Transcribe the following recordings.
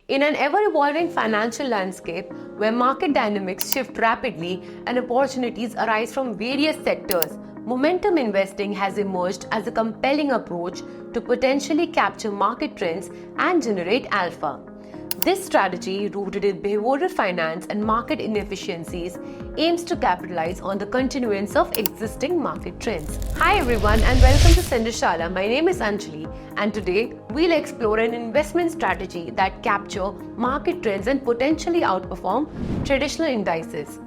In an ever-evolving financial landscape where market dynamics shift rapidly and opportunities arise from various sectors, momentum investing has emerged as a compelling approach to potentially capture market trends and generate alpha. This strategy, rooted in behavioral finance and market inefficiencies, aims to capitalize on the continuance of existing market trends. Hi everyone and welcome to Sandhya. My name is Anjali and today we'll explore an investment strategy that capture market trends and potentially outperform traditional indices.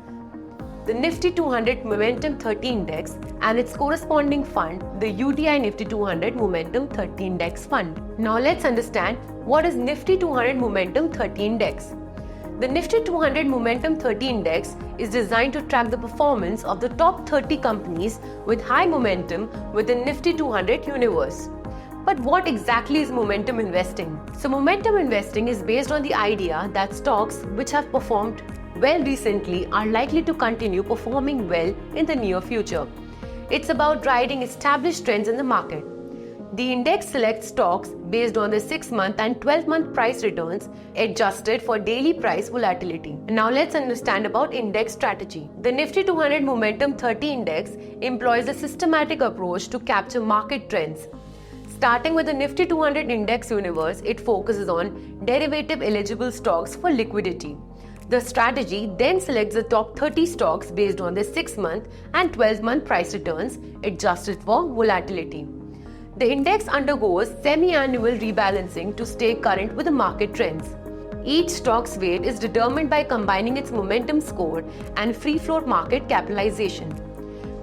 The Nifty 200 Momentum 30 Index and its corresponding fund, the UTI Nifty 200 Momentum 30 Index Fund. Now let's understand what is Nifty 200 Momentum 30 Index. The Nifty 200 Momentum 30 Index is designed to track the performance of the top 30 companies with high momentum within Nifty 200 universe. But what exactly is momentum investing? So momentum investing is based on the idea that stocks which have performed well recently are likely to continue performing well in the near future. It's about riding established trends in the market. The index selects stocks based on the 6-month and 12-month price returns adjusted for daily price volatility. Now let's understand about index strategy. The Nifty 200 Momentum 30 Index employs a systematic approach to capture market trends. Starting with the Nifty 200 Index universe, it focuses on derivative eligible stocks for liquidity. The strategy then selects the top 30 stocks based on their 6-month and 12-month price returns adjusted for volatility. The index undergoes semi-annual rebalancing to stay current with the market trends. Each stock's weight is determined by combining its momentum score and free float market capitalization.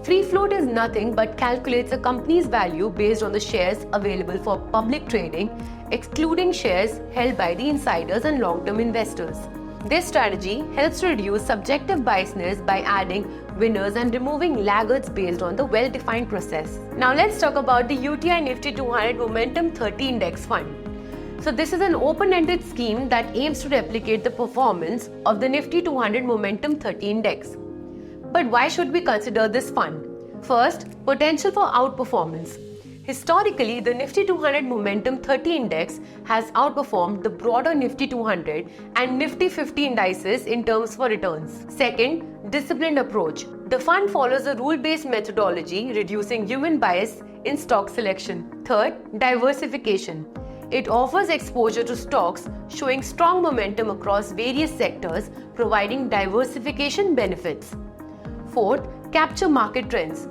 Free float is nothing but calculates a company's value based on the shares available for public trading, excluding shares held by the insiders and long-term investors. This strategy helps to reduce subjective biasness by adding winners and removing laggards based on the well-defined process. Now let's talk about the UTI Nifty 200 Momentum 30 Index Fund. So this is an open-ended scheme that aims to replicate the performance of the Nifty 200 Momentum 30 Index. But why should we consider this fund? First, potential for outperformance. Historically, the Nifty 200 Momentum 30 Index has outperformed the broader Nifty 200 and Nifty 50 indices in terms for returns. Second, disciplined approach. The fund follows a rule-based methodology, reducing human bias in stock selection. Third, diversification. It offers exposure to stocks showing strong momentum across various sectors, providing diversification benefits. Fourth, capture market trends.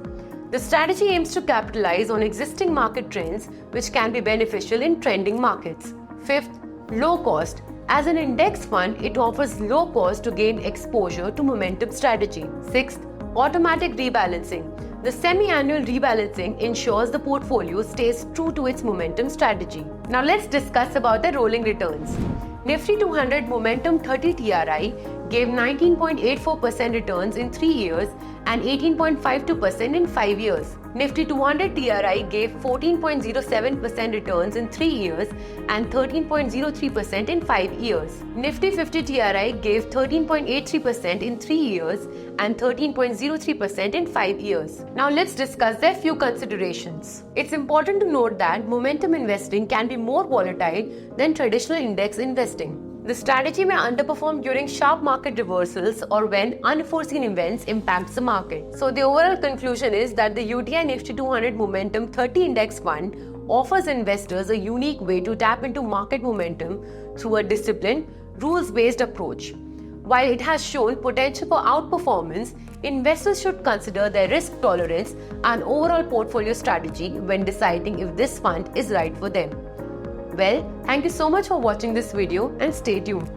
The strategy aims to capitalize on existing market trends which can be beneficial in trending markets. Fifth, low cost. As an index fund, it offers low cost to gain exposure to momentum strategy. Sixth, automatic rebalancing. The semi-annual rebalancing ensures the portfolio stays true to its momentum strategy. Now let's discuss about the rolling returns. Nifty 200 Momentum 30 TRI gave 19.84% returns in 3 years and 18.52% in 5 years. Nifty 200 TRI gave 14.07% returns in 3 years and 13.03% in 5 years. Nifty 50 TRI gave 13.83% in 3 years and 13.03% in 5 years. Now let's discuss their few considerations. It's important to note that momentum investing can be more volatile than traditional index investing. The strategy may underperform during sharp market reversals or when unforeseen events impact the market. So the overall conclusion is that the UTI Nifty 200 Momentum 30 Index Fund offers investors a unique way to tap into market momentum through a disciplined, rules-based approach. While it has shown potential for outperformance, investors should consider their risk tolerance and overall portfolio strategy when deciding if this fund is right for them. Well, thank you so much for watching this video and stay tuned.